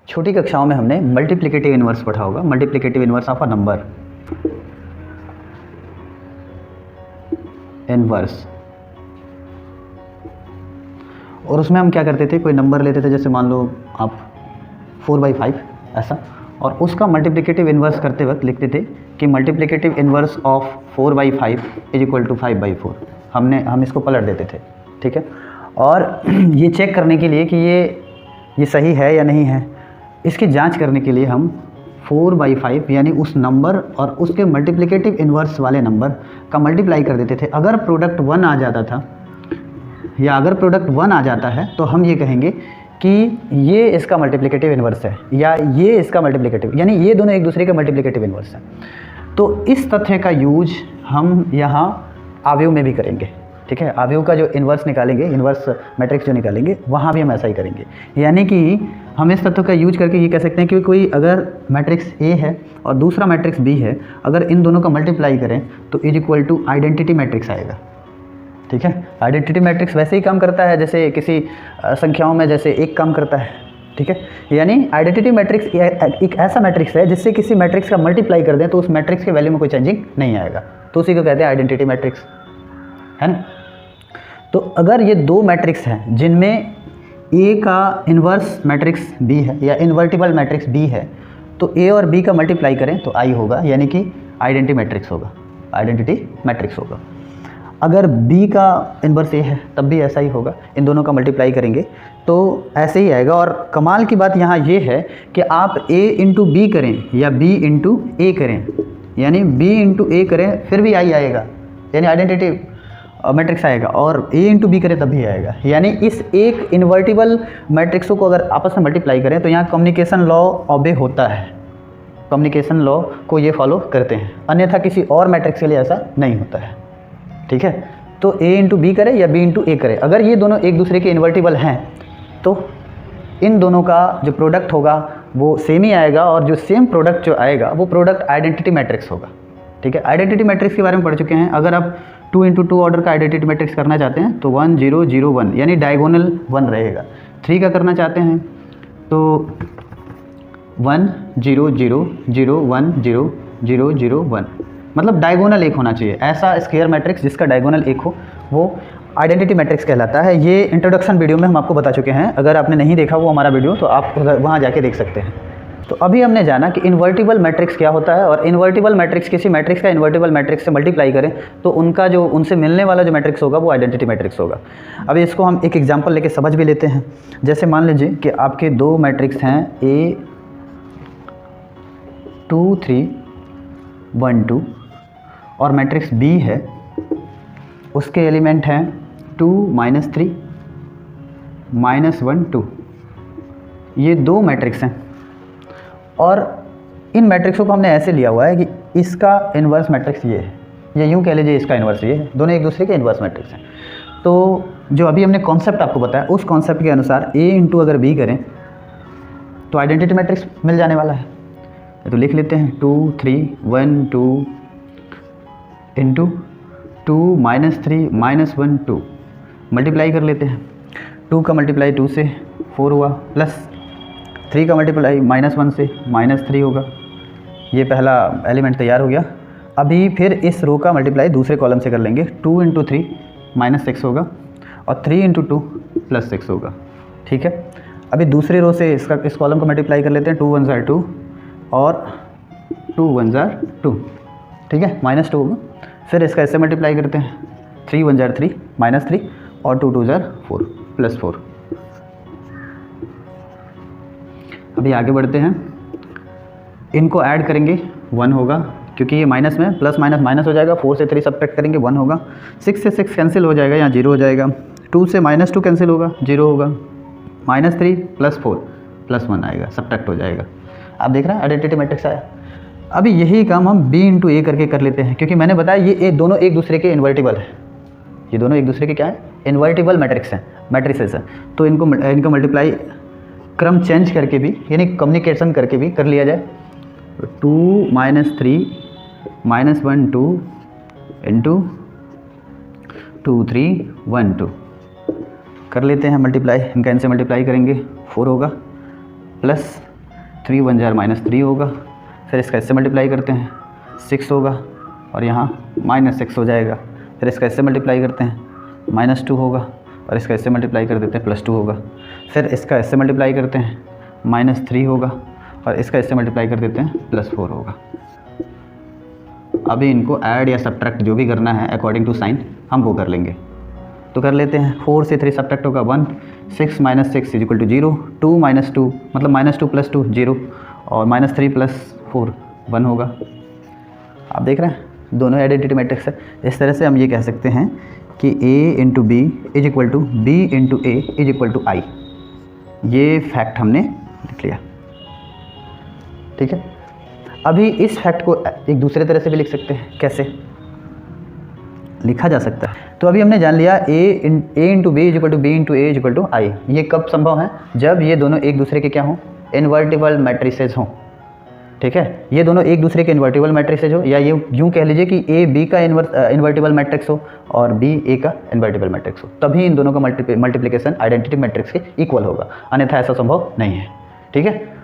छोटी कक्षाओं में हमने मल्टीप्लिकेटिव इन्वर्स पढ़ा होगा, multiplicative inverse of a number, inverse. और उसमें हम क्या करते थे, कोई नंबर लेते थे, जैसे मान लो आप 4/5 ऐसा, और उसका मल्टीप्लिकेटिव इन्वर्स करते वक्त लिखते थे कि multiplicative inverse of 4/5 is equal to 5/4। हम इसको पलट देते थे, ठीक है। और ये चेक करने के लिए कि ये सही है या नहीं है, इसकी जांच करने के लिए हम 4/5 यानी उस नंबर और उसके मल्टीप्लिकेटिव इन्वर्स वाले नंबर का मल्टीप्लाई कर देते थे। अगर प्रोडक्ट 1 आ जाता था, या अगर प्रोडक्ट 1 आ जाता है, तो हम ये कहेंगे कि ये इसका मल्टीप्लिकेटिव इन्वर्स है, या ये इसका मल्टीप्लिकेटिव, यानी ये दोनों एक दूसरे के मल्टीप्लिकेटिव इन्वर्स हैं। तो इस तथ्य का यूज हम यहाँ आव्यूह में भी करेंगे, ठीक है। आव्यूह का जो इन्वर्स निकालेंगे, इन्वर्स मैट्रिक्स जो निकालेंगे, वहाँ भी हम ऐसा ही करेंगे। यानी कि हम इस तथ्य का यूज करके ये कह सकते हैं कि कोई अगर मैट्रिक्स ए है और दूसरा मैट्रिक्स बी है, अगर इन दोनों का मल्टीप्लाई करें तो is equal to identity matrix आएगा, ठीक है। आइडेंटिटी मैट्रिक्स वैसे ही काम करता है जैसे किसी संख्याओं में जैसे एक काम करता है, ठीक है। यानी आइडेंटिटी मैट्रिक्स एक ऐसा मैट्रिक्स है जिससे किसी मैट्रिक्स का मल्टीप्लाई कर दें तो उस मैट्रिक्स के वैल्यू में कोई चेंजिंग नहीं आएगा, तो उसी को कहते हैं आइडेंटिटी मैट्रिक्स, है ना। तो अगर ये दो मैट्रिक्स हैं जिनमें ए का इन्वर्स मैट्रिक्स बी है या इन्वर्टिबल मैट्रिक्स बी है, तो ए और बी का मल्टीप्लाई करें तो आई होगा, यानी कि आइडेंटिटी मैट्रिक्स होगा, आइडेंटिटी मैट्रिक्स होगा। अगर b का इन्वर्स a है तब भी ऐसा ही होगा, इन दोनों का मल्टीप्लाई करेंगे तो ऐसे ही आएगा। और कमाल की बात यहाँ ये है कि आप a इंटू बी करें या b इंटू ए करें, यानी b इंटू ए करें फिर भी आई आएगा, यानी आइडेंटिटी मैट्रिक्स आएगा, और a इंटू बी करें तब भी आएगा। यानी इस एक इन्वर्टिबल मैट्रिक्सों को अगर आपस में मल्टीप्लाई करें तो यहाँ कम्युनिकेशन लॉ ऑबे होता है, कम्युनिकेशन लॉ को ये फॉलो करते हैं, अन्यथा किसी और मैट्रिक्स के लिए ऐसा नहीं होता है, ठीक है। तो a इंटू बी करे या b इंटू ए करे, अगर ये दोनों एक दूसरे के इन्वर्टिबल हैं तो इन दोनों का जो प्रोडक्ट होगा वो सेम ही आएगा, और जो सेम प्रोडक्ट जो आएगा वो प्रोडक्ट आइडेंटिटी मैट्रिक्स होगा, ठीक है। आइडेंटिटी मैट्रिक्स के बारे में पढ़ चुके हैं। अगर आप 2 इंटू 2 ऑर्डर का आइडेंटिटी मैट्रिक्स करना चाहते हैं तो 1 0 0 1 यानी डायगोनल 1 रहेगा। 3 का करना चाहते हैं तो 1 0 0 0 1 0 0 0 1, मतलब डायगोनल एक होना चाहिए। ऐसा स्क्वायर मैट्रिक्स जिसका डायगोनल एक हो वो आइडेंटिटी मैट्रिक्स कहलाता है। ये इंट्रोडक्शन वीडियो में हम आपको बता चुके हैं, अगर आपने नहीं देखा वो हमारा वीडियो तो आप वहाँ जाके देख सकते हैं। तो अभी हमने जाना कि इन्वर्टिबल मैट्रिक्स क्या होता है, और इन्वर्टिबल मैट्रिक्स किसी मैट्रिक्स का इन्वर्टिबल मैट्रिक्स से मल्टीप्लाई करें तो उनका जो उनसे मिलने वाला जो मैट्रिक्स होगा वो आइडेंटिटी मैट्रिक्स होगा। अभी इसको हम एक एग्जाम्पल लेके समझ भी लेते हैं। जैसे मान लीजिए कि आपके दो मैट्रिक्स हैं A 2 3 1 2 और मैट्रिक्स B है, उसके एलिमेंट हैं 2 -3 -1 2। ये दो मैट्रिक्स हैं और इन मैट्रिक्सों को हमने ऐसे लिया हुआ है कि इसका इन्वर्स मैट्रिक्स ये है, या यूँ कह लीजिए इसका इन्वर्स ये है, दोनों एक दूसरे के इन्वर्स मैट्रिक्स हैं। तो जो अभी हमने कॉन्सेप्ट आपको बताया उस कॉन्सेप्ट के अनुसार A इंटू अगर B करें तो आइडेंटिटी मैट्रिक्स मिल जाने वाला है। तो लिख लेते हैं 2 3 1 2 इंटू 2 -3 -1 2, मल्टीप्लाई कर लेते हैं। 2 का मल्टीप्लाई 2 से 4 हुआ, प्लस 3 का मल्टीप्लाई -1 से -3 होगा। ये पहला एलिमेंट तैयार हो गया। अभी फिर इस रो का मल्टीप्लाई दूसरे कॉलम से कर लेंगे। 2 इंटू 3 -6 होगा और 3 इंटू 2 +6 होगा, ठीक है। अभी दूसरी रो से इस कॉलम को मल्टीप्लाई कर लेते हैं। 2 1 2 और 2 1 2, ठीक है, -2 होगा। फिर इसका इससे मल्टीप्लाई करते हैं। 3 1 3 -3 और 2 2 4 +4। अभी आगे बढ़ते हैं, इनको ऐड करेंगे 1 होगा, क्योंकि ये माइनस में प्लस माइनस माइनस हो जाएगा। 4 से 3 सब्ट्रैक्ट करेंगे 1 होगा। 6 से 6 कैंसिल हो जाएगा, यहाँ 0 हो जाएगा। 2 से -2 कैंसिल होगा, 0 होगा। -3 + 4 +1 आएगा, सब्ट्रैक्ट हो जाएगा। आप देख रहे हैं आइडेंटिटी मैट्रिक्स आया। अभी यही काम हम B इंटू ए करके कर लेते हैं, क्योंकि मैंने बताया ये दोनों एक दूसरे के इन्वर्टिबल है। ये दोनों एक दूसरे के क्या है, इन्वर्टिबल मैट्रिक्स हैं, मैट्रिसेस हैं। तो इनको मल्टीप्लाई क्रम चेंज करके भी, यानी कम्युनिकेशन करके भी कर लिया जाए। 2 -3 -1 2 इंटू 2 3 1 2 कर लेते हैं मल्टीप्लाई। इनका इनसे मल्टीप्लाई करेंगे 4 होगा, प्लस 3 1 जार -3 होगा, फिर इसका इससे मल्टीप्लाई करते हैं 6 होगा और यहाँ -6 हो जाएगा, फिर इसका इससे मल्टीप्लाई करते हैं -2 होगा और इसका इससे मल्टीप्लाई कर देते हैं +2 होगा, फिर इसका इससे मल्टीप्लाई करते हैं -3 होगा और इसका इससे मल्टीप्लाई कर देते हैं +4 होगा। अभी इनको ऐड या सब्ट्रैक्ट जो भी करना है अकॉर्डिंग टू साइन हम वो कर लेंगे। तो कर लेते हैं। 4 से 3 सब्ट्रैक्ट होगा 1, 6 - 6 = 0, 2 - 2 मतलब -2 + 2 0 और -3 + 4 1 होगा। आप देख रहे हैं दोनों आइडेंटिटी मैट्रिक्स है। इस तरह से हम ये कह सकते हैं कि A × B = B × A = I। ये फैक्ट हमने लिख लिया, ठीक है। अभी इस फैक्ट को एक दूसरे तरह से भी लिख सकते हैं। कैसे लिखा जा सकता है? तो अभी हमने जान लिया A × B = B × A = I। ये कब संभव है? जब ये दोनों एक दूसरे के क्या हों, इन्वर्टिबल मैट्रिसेस हों, ठीक है। ये दोनों एक दूसरे के इन्वर्टिबल मैट्रिसेस हो, या ये यूँ कह लीजिए कि A B का इन्वर्टिबल मैट्रिक्स हो और B A का इन्वर्टिबल मैट्रिक्स हो, तभी इन दोनों का मल्टीप्लिकेशन आइडेंटिटी मैट्रिक्स के इक्वल होगा, अन्यथा ऐसा संभव नहीं है, ठीक है।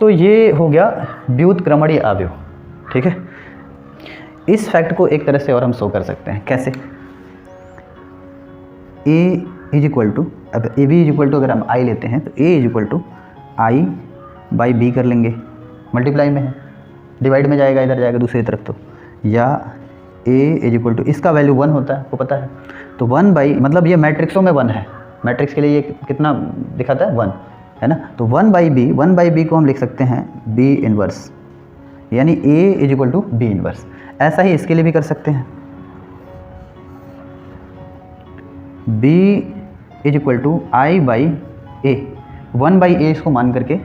तो ये हो गया व्युत्क्रमणीय अवयव, ठीक है। इस फैक्ट को एक तरह से और हम शो कर सकते हैं। कैसे? अब A B = अगर हम I लेते हैं तो A = I/B कर लेंगे, मल्टीप्लाई में है, डिवाइड में जाएगा, इधर जाएगा दूसरी तरफ। तो या A = इसका वैल्यू 1 होता है, आपको पता है। तो 1/ मतलब ये मैट्रिक्सों में 1 है, मैट्रिक्स के लिए ये कितना दिखाता है 1, है ना। तो 1/B को हम लिख सकते हैं B इन्वर्स, यानी A = B इन्वर्स। ऐसा ही इसके लिए भी कर सकते हैं। B = I/A, 1/A इसको मान करके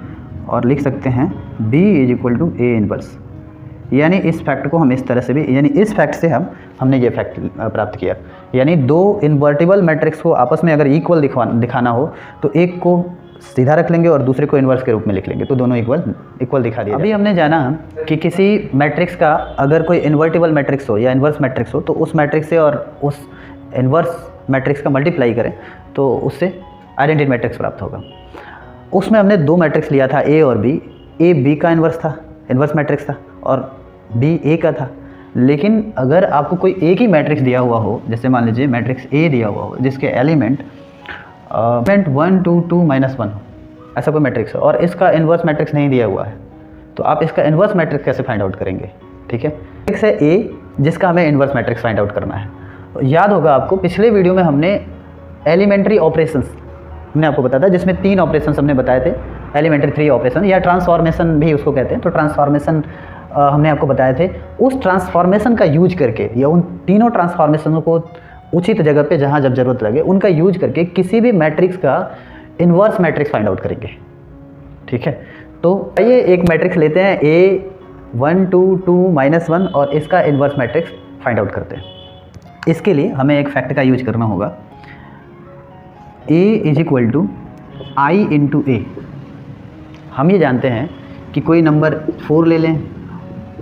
और लिख सकते हैं B = A इन्वर्स। यानी इस फैक्ट को हम इस तरह से भी, यानी इस फैक्ट से हमने ये फैक्ट प्राप्त किया। यानी दो इन्वर्टिबल मैट्रिक्स को आपस में अगर इक्वल दिखाना हो तो एक को सीधा रख लेंगे और दूसरे को इन्वर्स के रूप में लिख लेंगे, तो दोनों इक्वल दिखा दिया। अभी हमने जाना कि किसी मैट्रिक्स का अगर कोई इन्वर्टिबल मैट्रिक्स हो या इन्वर्स मैट्रिक्स हो तो उस मैट्रिक्स से और उस इन्वर्स मैट्रिक्स का मल्टीप्लाई करें तो उससे आइडेंटिटी मैट्रिक्स प्राप्त होगा। उसमें हमने दो मैट्रिक्स लिया था, A और B। A B का इन्वर्स मैट्रिक्स था और B A का था। लेकिन अगर आपको कोई एक ही मैट्रिक्स दिया हुआ हो, जैसे मान लीजिए मैट्रिक्स A दिया हुआ हो जिसके एलिमेंट 1 2 2 -1 हो, ऐसा कोई मैट्रिक्स है और इसका इन्वर्स मैट्रिक्स नहीं दिया हुआ है, तो आप इसका इन्वर्स मैट्रिक्स कैसे फाइंड आउट करेंगे? ठीक है, मैट्रिक्स है A जिसका हमें इन्वर्स मैट्रिक्स फाइंड आउट करना है। तो याद होगा आपको पिछले वीडियो में हमने एलिमेंट्री ऑपरेशंस हमने आपको बताया था, जिसमें 3 ऑपरेशंस हमने बताए थे, एलिमेंट्री 3 ऑपरेशन या ट्रांसफॉर्मेशन भी उसको कहते हैं। तो ट्रांसफॉर्मेशन हमने आपको बताए थे। उस ट्रांसफॉर्मेशन का यूज करके या उन तीनों ट्रांसफॉर्मेशनों को उचित जगह पे जहाँ जब जरूरत लगे उनका यूज करके किसी भी मैट्रिक्स का इन्वर्स मैट्रिक्स फाइंड आउट करेंगे। ठीक है, तो आइए एक मैट्रिक्स लेते हैं A 1 2 2 -1 और इसका इन्वर्स मैट्रिक्स फाइंड आउट करते हैं। इसके लिए हमें एक फैक्ट का यूज करना होगा, A = I × A। हम ये जानते हैं कि कोई नंबर 4 ले लें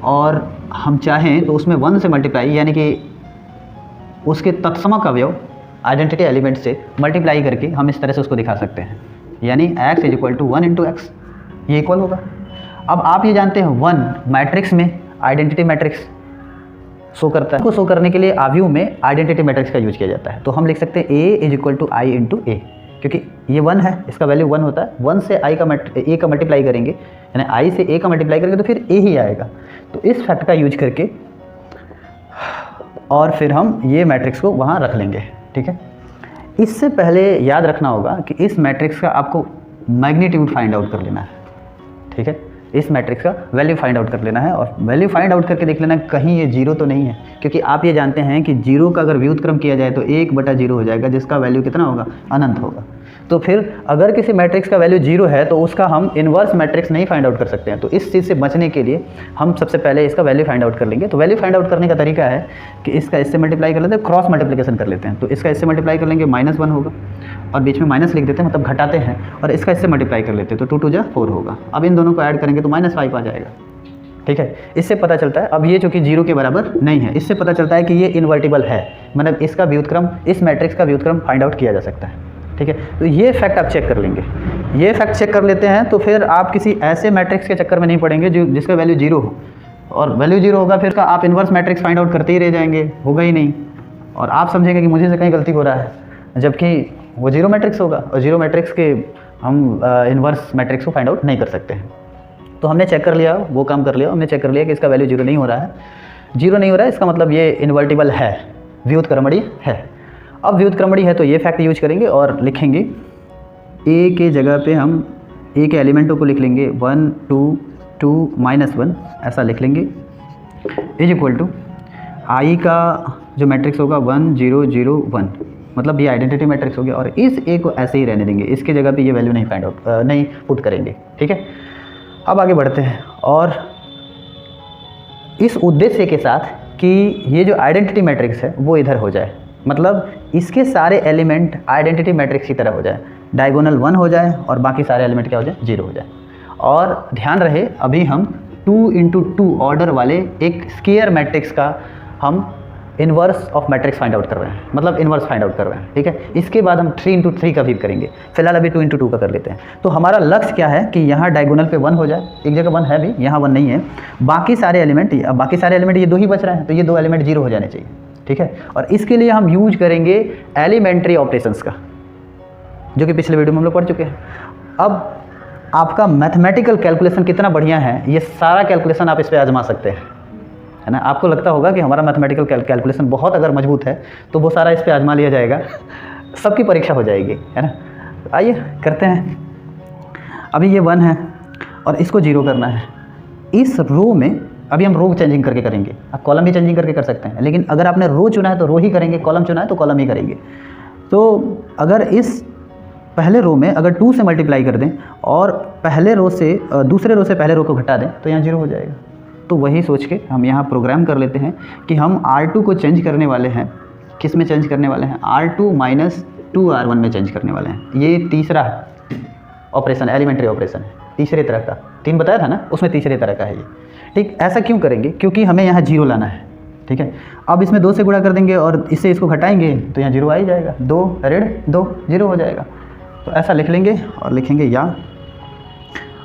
और हम चाहें तो उसमें 1 से मल्टीप्लाई यानी कि उसके तत्समक अवयव आइडेंटिटी एलिमेंट से मल्टीप्लाई करके हम इस तरह से उसको दिखा सकते हैं, यानी x = 1 × x, ये इक्वल होगा। अब आप ये जानते हैं 1 मैट्रिक्स में आइडेंटिटी मैट्रिक्स शो करता है, उसको शो करने के लिए आव्यूह में आइडेंटिटी मैट्रिक्स का यूज किया जाता है। तो हम लिख सकते हैं A = I × A, क्योंकि ये 1 है, इसका वैल्यू 1 होता है। 1 से A का मल्टीप्लाई करेंगे, यानी I से A का मल्टीप्लाई करेंगे तो फिर A ही आएगा। तो इस फैक्ट का यूज करके और फिर हम ये मैट्रिक्स को वहाँ रख लेंगे। ठीक है, इससे पहले याद रखना होगा कि इस मैट्रिक्स का आपको मैग्नीट्यूड फाइंड आउट कर लेना है। ठीक है, इस मैट्रिक्स का वैल्यू फाइंड आउट कर लेना है और वैल्यू फाइंड आउट करके देख लेना कहीं ये 0 तो नहीं है, क्योंकि आप ये जानते हैं कि 0 का अगर व्युत्क्रम किया जाए तो 1/0 हो जाएगा, जिसका वैल्यू कितना होगा? अनंत होगा। तो फिर अगर किसी मैट्रिक्स का वैल्यू 0 है तो उसका हम इन्वर्स मैट्रिक्स नहीं फाइंड आउट कर सकते हैं। तो इस चीज़ से बचने के लिए हम सबसे पहले इसका वैल्यू फाइंड आउट कर लेंगे। तो वैल्यू फाइंड आउट करने का तरीका है कि इसका इससे मल्टीप्लाई कर लेते हैं, क्रॉस मल्टीप्लिकेशन कर लेते हैं। तो इसका इससे मल्टीप्लाई कर लेंगे, -1 होगा और बीच में माइनस लिख देते हैं, मतलब घटाते हैं, और इसका इससे मल्टीप्लाई कर लेते हैं तो 2 2 = 4 होगा। अब इन दोनों को ऐड करेंगे तो -5 आ जाएगा। ठीक है, इससे पता चलता है, अब ये जो कि 0 के बराबर नहीं है, इससे पता चलता है कि ये इन्वर्टिबल है, मतलब इसका व्युत्क्रम, इस मैट्रिक्स का व्युत्क्रम फाइंड आउट किया जा सकता है। ठीक है। तो ये फैक्ट आप चेक कर लेंगे, ये फैक्ट चेक कर लेते हैं तो फिर आप किसी ऐसे मैट्रिक्स के चक्कर में नहीं पड़ेंगे जो जिसका वैल्यू 0 हो, और वैल्यू 0 होगा फिर आप इन्वर्स मैट्रिक्स फाइंड आउट करते ही रह जाएंगे, होगा ही नहीं, और आप समझेंगे कि मुझे से कहीं गलती हो रहा है, जबकि वो 0 मैट्रिक्स होगा और 0 मैट्रिक्स के हम इन्वर्स मैट्रिक्स को फाइंड आउट नहीं कर सकते हैं। तो हमने चेक कर लिया, वो काम कर लिया, हमने चेक कर लिया कि इसका वैल्यू 0 नहीं हो रहा है, 0 नहीं हो रहा है, इसका मतलब ये इन्वर्टिबल है, व्युत्क्रमणीय है। अब व्युत्क्रमणीय है तो ये फैक्ट यूज करेंगे और लिखेंगे a के जगह पे हम a के एलिमेंटों को लिख लेंगे 1 2 2 -1 ऐसा लिख लेंगे, इज इक्वल टू i का जो मैट्रिक्स होगा 1 0 0 1, मतलब ये आइडेंटिटी मैट्रिक्स हो गया, और इस a को ऐसे ही रहने देंगे, इसके जगह पे ये वैल्यू नहीं फाइंड आउट नहीं पुट करेंगे, ठीक है। अब आगे बढ़ते हैं और इस उद्देश्य के साथ कि ये जो आइडेंटिटी मैट्रिक्स है वो इधर हो जाए, मतलब इसके सारे एलिमेंट आइडेंटिटी मैट्रिक्स की तरह हो जाए, डायगोनल 1 हो जाए और बाकी सारे एलिमेंट क्या हो जाए, 0 हो जाए। और ध्यान रहे अभी हम 2 × 2 ऑर्डर वाले एक स्क्वायर मैट्रिक्स का हम inverse of matrix find out कर रहे हैं, मतलब इन्वर्स फाइंड आउट कर रहे हैं, ठीक है। इसके बाद हम 3 × 3 का भी करेंगे, फिलहाल अभी 2 × 2 का कर लेते हैं। तो हमारा लक्ष्य क्या है कि यहाँ डायगोनल पे 1 हो जाए, एक जगह 1 है भी, यहाँ 1 नहीं है, बाकी सारे एलिमेंट ये 2 ही बच रहे हैं, तो ये 2 एलिमेंट 0 हो जाने चाहिए, ठीक है। और इसके लिए हम यूज करेंगे एलिमेंट्री ऑपरेशंस का, जो कि पिछले वीडियो में हम लोग पढ़ चुके हैं। अब आपका मैथमेटिकल कैलकुलेशन कितना बढ़िया है, ये सारा कैलकुलेशन आप इस पर आजमा सकते हैं, है ना। आपको लगता होगा कि हमारा मैथमेटिकल कैलकुलेशन बहुत अगर मजबूत है तो वो सारा इस पर आजमा लिया जाएगा, सबकी परीक्षा हो जाएगी, है ना। आइए करते हैं। अभी ये 1 है और इसको 0 करना है। इस रो में अभी हम रो चेंजिंग करके करेंगे, आप कॉलम भी चेंजिंग करके कर सकते हैं, लेकिन अगर आपने रो चुना है तो रो ही करेंगे, कॉलम चुना है तो कॉलम ही करेंगे। तो अगर इस पहले रो में अगर 2 से मल्टीप्लाई कर दें और पहले रो से दूसरे रो से पहले रो को घटा दें तो यहाँ 0 हो जाएगा। तो वही सोच के हम यहाँ प्रोग्राम कर लेते हैं कि हम R2 को चेंज करने वाले हैं, किस में चेंज करने वाले हैं, R2 - 2R1 में चेंज करने वाले हैं। ये तीसरा ऑपरेशन एलिमेंट्री ऑपरेशन है, तीसरे तरह का, 3 बताया था ना, उसमें तीसरे तरह का है ये, ठीक। ऐसा क्यों करेंगे, क्योंकि हमें यहाँ 0 लाना है, ठीक है। अब इसमें 2 से गुणा कर देंगे और इससे इसको घटाएंगे तो यहाँ 0 आ ही जाएगा, 2 ऋण 2 0 हो जाएगा। तो ऐसा लिख लेंगे और लिखेंगे या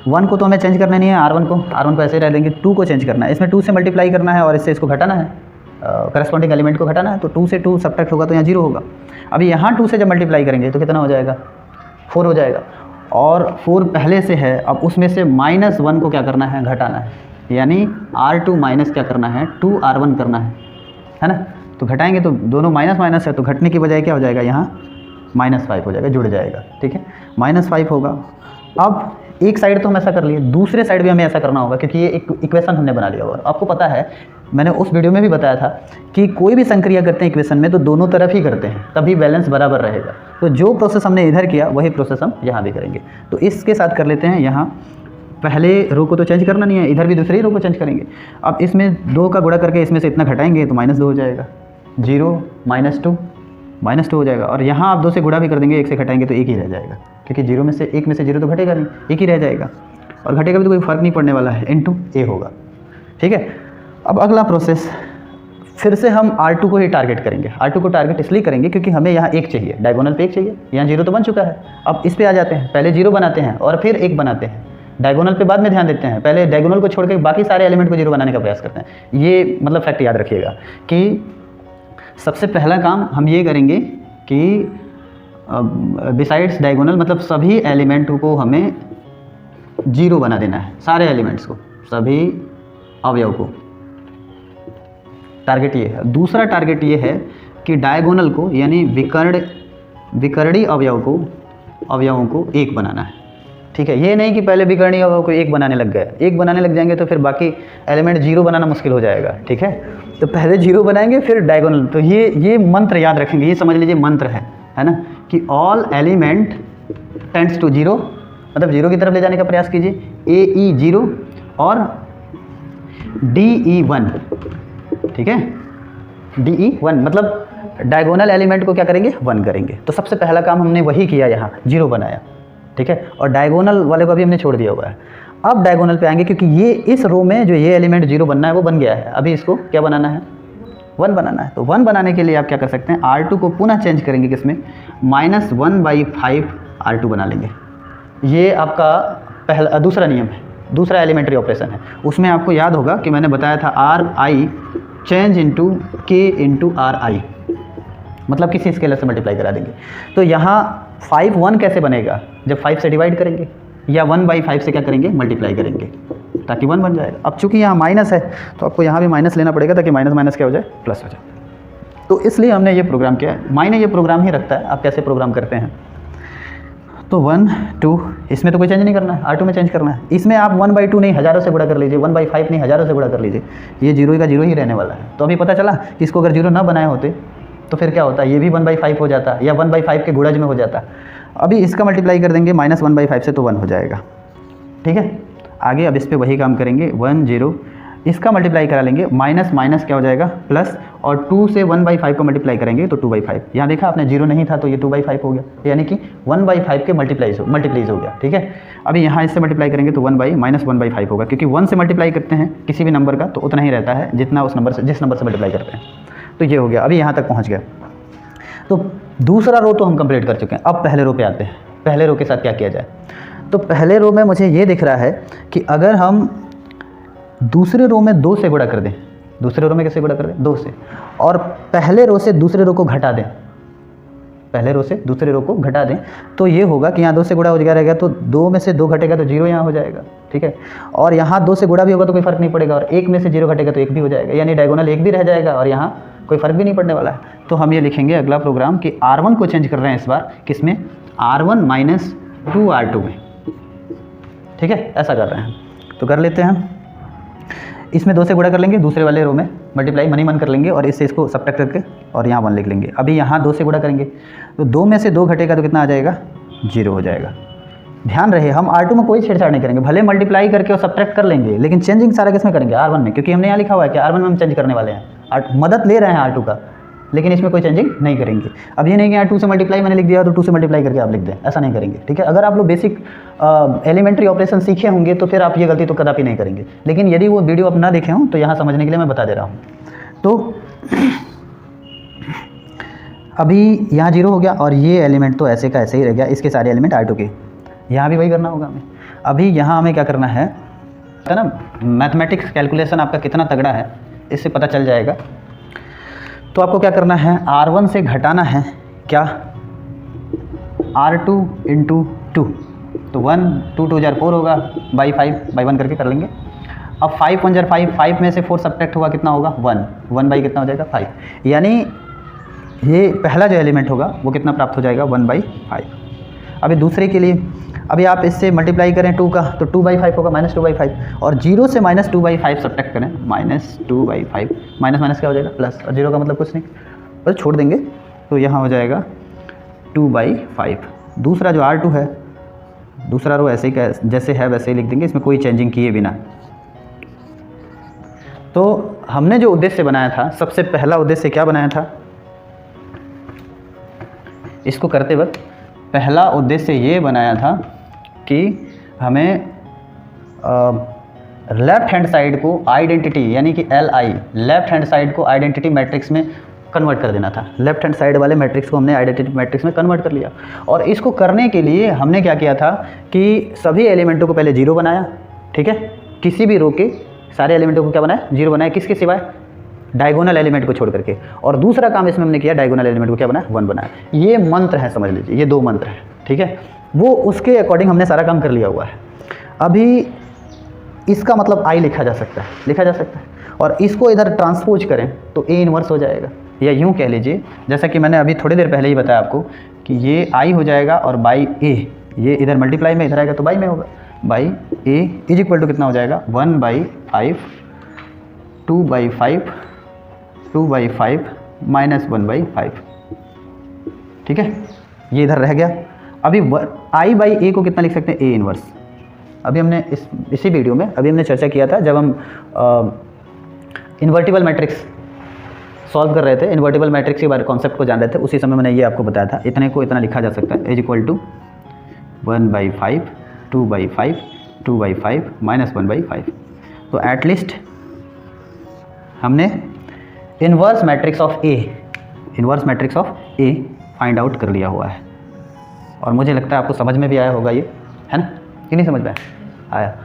1 को तो हमें चेंज करना नहीं है, R1 को ऐसे ही रह देंगे, 2 को चेंज करना है, इसमें 2 से मल्टीप्लाई करना है और इससे इसको घटाना है, करस्पॉन्डिंग एलिमेंट को घटाना है, तो 2 से 2 सब्ट्रैक्ट होगा तो यहाँ 0 होगा। अभी यहाँ 2 से जब मल्टीप्लाई करेंगे तो कितना हो जाएगा, 4 हो जाएगा, और 4 पहले से है, अब उसमें से -1 को क्या करना है, घटाना है, यानी R2 माइनस क्या करना है, 2R1 करना है ना। तो घटाएंगे तो दोनों माइनस माइनस है, तो घटने की बजाय क्या हो जाएगा, यहाँ -5 हो जाएगा, जुड़ जाएगा, ठीक है, -5 होगा। अब एक साइड तो हम ऐसा कर लिए, दूसरे साइड भी हमें ऐसा करना होगा, क्योंकि ये एक इक्वेशन हमने बना लिया होगा। आपको पता है, मैंने उस वीडियो में भी बताया था कि कोई भी संक्रिया करते हैं इक्वेशन में तो दोनों तरफ ही करते हैं, तभी बैलेंस बराबर रहेगा। तो जो प्रोसेस हमने इधर किया वही प्रोसेस हम यहाँ भी करेंगे। तो इसके साथ कर लेते हैं, यहाँ पहले रो को तो चेंज करना नहीं है, इधर भी दूसरी रो को चेंज करेंगे। अब इसमें 2 का गुणा करके इसमें से इतना घटाएंगे तो -2 हो जाएगा, 0 -2 हो जाएगा, और यहाँ आप 2 से गुणा भी कर देंगे, 1 से घटाएंगे तो 1 ही रह जाएगा, क्योंकि 1 में से 0 तो घटेगा नहीं, 1 ही रह जाएगा, और घटेगा भी तो कोई फ़र्क नहीं पड़ने वाला है, इनटू a होगा, ठीक है। अब अगला प्रोसेस फिर से हम R2 को ही टारगेट करेंगे। R2 को टारगेट इसलिए करेंगे क्योंकि हमें यहाँ 1 चाहिए, डायगोनल पे 1 चाहिए, यहाँ 0 तो बन चुका है। अब इस पे आ जाते हैं, पहले 0 बनाते हैं और फिर 1 बनाते हैं, डायगोनल पे बाद में ध्यान देते हैं, पहले डायगोनल को छोड़ के बाकी सारे एलिमेंट को 0 बनाने का प्रयास करते हैं। ये मतलब फैक्ट याद रखिएगा कि सबसे पहला काम हम ये करेंगे कि बिसाइड्स डायगोनल, मतलब सभी एलिमेंट को हमें 0 बना देना है, सारे एलिमेंट्स को, सभी अवयव को। टारगेट ये है। दूसरा टारगेट ये है कि डायगोनल को, यानी विकर्णी अवयवों को 1 बनाना है, ठीक है। ये नहीं कि पहले विकर्णी अवयव को 1 बनाने लग गए, 1 बनाने लग जाएंगे तो फिर बाकी एलिमेंट 0 बनाना मुश्किल हो जाएगा, ठीक है। तो पहले 0 बनाएंगे फिर डायगोनल। तो ये मंत्र याद रखेंगे, ये समझ लीजिए मंत्र है ना, कि ऑल एलिमेंट टेंड्स टू 0, मतलब 0 की तरफ ले जाने का प्रयास कीजिए, AE 0 और DE 1, ठीक है। DE 1 मतलब डायगोनल एलिमेंट को क्या करेंगे, 1 करेंगे। तो सबसे पहला काम हमने वही किया, यहाँ 0 बनाया, ठीक है, और डायगोनल वाले को भी हमने छोड़ दिया हुआ है। अब डायगोनल पे आएंगे, क्योंकि ये इस रो में जो ये एलिमेंट 0 बनना है वो बन गया है, अभी इसको क्या बनाना है, 1 बनाना है। तो 1 बनाने के लिए आप क्या कर सकते हैं, R2 को पुनः चेंज करेंगे किसमें, -1/5 R2 बना लेंगे। ये आपका पहला दूसरा नियम है, दूसरा एलिमेंट्री ऑपरेशन है। उसमें आपको याद होगा कि मैंने बताया था RI change into K into RI, मतलब किसी स्केलर से मल्टीप्लाई करा देंगे। तो यहाँ 5 1 कैसे बनेगा, जब 5 से डिवाइड करेंगे या 1/5 से क्या करेंगे, मल्टीप्लाई करेंगे, ताकि 1 बन जाएगा। अब चूंकि यहाँ माइनस है तो आपको यहाँ भी माइनस लेना पड़ेगा, ताकि माइनस माइनस क्या हो जाए, प्लस हो जाए। तो इसलिए हमने ये प्रोग्राम किया है। मायने ये प्रोग्राम ही रखता है, आप कैसे प्रोग्राम करते हैं। तो 1 2 इसमें तो कोई चेंज नहीं करना है, R2 में चेंज करना है। इसमें आप 1/2 नहीं, हज़ारों से गुणा कर लीजिए, 1/5 नहीं, हज़ारों से गुणा कर लीजिए। ये 0 का 0 ही रहने वाला है। तो अभी पता चला, इसको अगर 0 ना बनाए होते तो फिर क्या होता, ये भी 1/5 हो जाता, या 1/5 के गुणज में हो जाता। अभी इसका मल्टीप्लाई कर देंगे -1/5 से, तो 1 हो जाएगा। ठीक है, आगे अब इस पर वही काम करेंगे, 1 0, इसका मल्टीप्लाई करा लेंगे, माइनस माइनस क्या हो जाएगा, प्लस, और 2 से 1/5 को मल्टीप्लाई करेंगे तो 2/5। यहाँ देखा आपने, 0 नहीं था तो ये 2/5 हो गया, यानी कि 1/5 के मल्टीप्लाइज हो गया। ठीक है, अभी यहाँ इससे मल्टीप्लाई करेंगे तो -1/5 होगा, क्योंकि 1 से मल्टीप्लाई करते हैं किसी भी नंबर का तो उतना ही रहता है जितना उस नंबर से, जिस नंबर से मल्टीप्लाई करते हैं। तो ये हो गया, अभी यहाँ तक पहुँच गया। तो दूसरा रो तो हम कंप्लीट कर चुके हैं। अब पहले रो पे आते हैं। पहले रो के साथ क्या किया जाए, तो पहले रो में मुझे ये दिख रहा है कि अगर हम दूसरे रो में 2 से गुणा कर दें, दूसरे रो में कैसे गुणा कर दें, 2 से, और पहले रो से दूसरे रो को घटा दें, पहले रो से दूसरे रो को घटा दें, तो ये होगा कि यहाँ 2 से गुणा हो जाएगा, तो 2 में से 2 घटेगा तो 0 यहाँ हो जाएगा। ठीक है, और यहाँ 2 से गुणा भी होगा तो कोई फर्क नहीं पड़ेगा, और 1 में से 0 घटेगा तो 1 भी हो जाएगा, यानी डायगोनल 1 भी रह जाएगा और यहाँ कोई फर्क भी नहीं पड़ने वाला है। तो हम ये लिखेंगे अगला प्रोग्राम कि R1 को चेंज कर रहे हैं इस बार, किसमें, R1 - 2R2 में। ठीक है, ऐसा कर रहे हैं। तो कर लेते हैं, इसमें 2 से गुणा कर लेंगे, दूसरे वाले रो में मल्टीप्लाई मन कर लेंगे, और इससे इसको सब्ट्रैक्ट करके और यहाँ 1 लिख लेंगे। अभी यहाँ 2 से गुणा करेंगे तो 2 में से 2 घटेगा तो कितना आ जाएगा, 0 हो जाएगा। ध्यान रहे, हम R2 में कोई छेड़छाड़ नहीं करेंगे, भले मल्टीप्लाई करके और सब्ट्रैक्ट कर लेंगे, लेकिन चेंजिंग सारा किस में करेंगे, R1 में, क्योंकि हमने यहाँ लिखा हुआ है कि R1 में हम चेंज करने वाले हैं, मदद ले रहे हैं R2 का, लेकिन इसमें कोई चेंजिंग नहीं करेंगे। अब ये नहीं कि यहाँ 2 से मल्टीप्लाई मैंने लिख दिया तो 2 से मल्टीप्लाई करके आप लिख दें, ऐसा नहीं करेंगे। ठीक है, अगर आप लोग बेसिक एलिमेंट्री ऑपरेशन सीखे होंगे तो फिर आप ये गलती तो कदापि नहीं करेंगे, लेकिन यदि वो वीडियो आप ना देखे हों तो यहाँ समझने के लिए मैं बता दे रहा हूँ। तो अभी यहाँ 0 हो गया, और ये एलिमेंट तो ऐसे का ऐसे ही रह गया, इसके सारे एलिमेंट R2 के, यहाँ भी वही करना होगा हमें। अभी यहाँ हमें क्या करना है ना, मैथमेटिक्स कैलकुलेशन आपका कितना तगड़ा है इससे पता चल जाएगा। तो आपको क्या करना है, R1 से घटाना है क्या, R2 × 2, तो 1 2 2 4 होगा, बाई 1 करके कर लेंगे। अब 5 1 5, 5 में से 4 सब्ट्रैक्ट हुआ, कितना होगा, 1 बाई कितना हो जाएगा, 5, यानी ये पहला जो एलिमेंट होगा वो कितना प्राप्त हो जाएगा, 1/5। अभी दूसरे के लिए, अभी आप इससे मल्टीप्लाई करें 2 का तो 2/5 होगा, -2/5, और 0 से -2/5 सब्ट्रैक्ट करें, -2/5, माइनस माइनस क्या हो जाएगा, प्लस, और 0 का मतलब कुछ नहीं, बस छोड़ देंगे, तो यहाँ हो जाएगा 2/5। दूसरा जो R2 है, दूसरा रो ऐसे ही जैसे है वैसे ही लिख देंगे, इसमें कोई चेंजिंग किए बिना। तो हमने जो उद्देश्य बनाया था, सबसे पहला उद्देश्य क्या बनाया था, इसको करते वक्त पहला उद्देश्य ये बनाया था कि हमें लेफ्ट हैंड साइड को आइडेंटिटी, यानी कि LI, लेफ्ट हैंड साइड को आइडेंटिटी मैट्रिक्स में कन्वर्ट कर देना था। लेफ्ट हैंड साइड वाले मैट्रिक्स को हमने आइडेंटिटी मैट्रिक्स में कन्वर्ट कर लिया, और इसको करने के लिए हमने क्या किया था कि सभी एलिमेंटों को पहले 0 बनाया। ठीक है, किसी भी रो के सारे एलिमेंटों को क्या बनाया, 0 बनाया, किसके सिवाय, डायगोनल एलिमेंट को छोड़ करके। और दूसरा काम इसमें हमने किया, डायगोनल एलिमेंट को क्या बनाया, 1 बनाया। ये मंत्र है, समझ लीजिए, ये 2 मंत्र हैं। ठीक है, वो उसके अकॉर्डिंग हमने सारा काम कर लिया हुआ है। अभी इसका मतलब I लिखा जा सकता है, और इसको इधर ट्रांसपोज करें तो A इन्वर्स हो जाएगा, या यूँ कह लीजिए, जैसा कि मैंने अभी थोड़ी देर पहले ही बताया आपको कि ये I हो जाएगा, और बाई A, ये इधर मल्टीप्लाई में इधर आएगा तो बाई में होगा, by A is equal to कितना हो जाएगा, 1/5, 2/5, 2/5 -1/5। ठीक है, ये इधर रह गया। अभी I/A को कितना लिख सकते हैं, A इन्वर्स। अभी हमने इसी वीडियो में अभी हमने चर्चा किया था, जब हम इन्वर्टिबल मैट्रिक्स सॉल्व कर रहे थे, इन्वर्टिबल मैट्रिक्स के बारे कॉन्सेप्ट को जान रहे थे, उसी समय मैंने ये आपको बताया था, इतने को इतना लिखा जा सकता है, इज इक्वल टू 1/5, 2/5, 2/5 -1/5। तो एटलीस्ट हमने inverse matrix of A, inverse matrix of A find out कर लिया हुआ है। और मुझे लगता है आपको समझ में भी आया होगा ये, है ना, कि नहीं समझ में आया।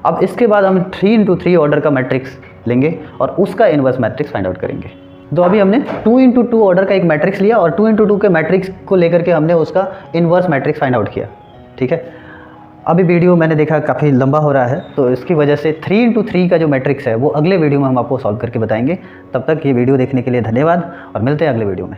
अब इसके बाद हम 3 इंटू 3 ऑर्डर का मैट्रिक्स लेंगे और उसका इन्वर्स मैट्रिक्स फाइंड आउट करेंगे। तो अभी हमने 2 इंटू 2 ऑर्डर का एक मैट्रिक्स लिया और 2 इंटू 2 के मैट्रिक्स को लेकर के हमने उसका इन्वर्स मैट्रिक्स फाइंड आउट किया, ठीक है। अभी वीडियो मैंने देखा काफ़ी लंबा हो रहा है, तो इसकी वजह से 3 इंटू 3 का जो मैट्रिक्स है वो अगले वीडियो में हम आपको सॉल्व करके बताएंगे। तब तक ये वीडियो देखने के लिए धन्यवाद और मिलते हैं अगले वीडियो में।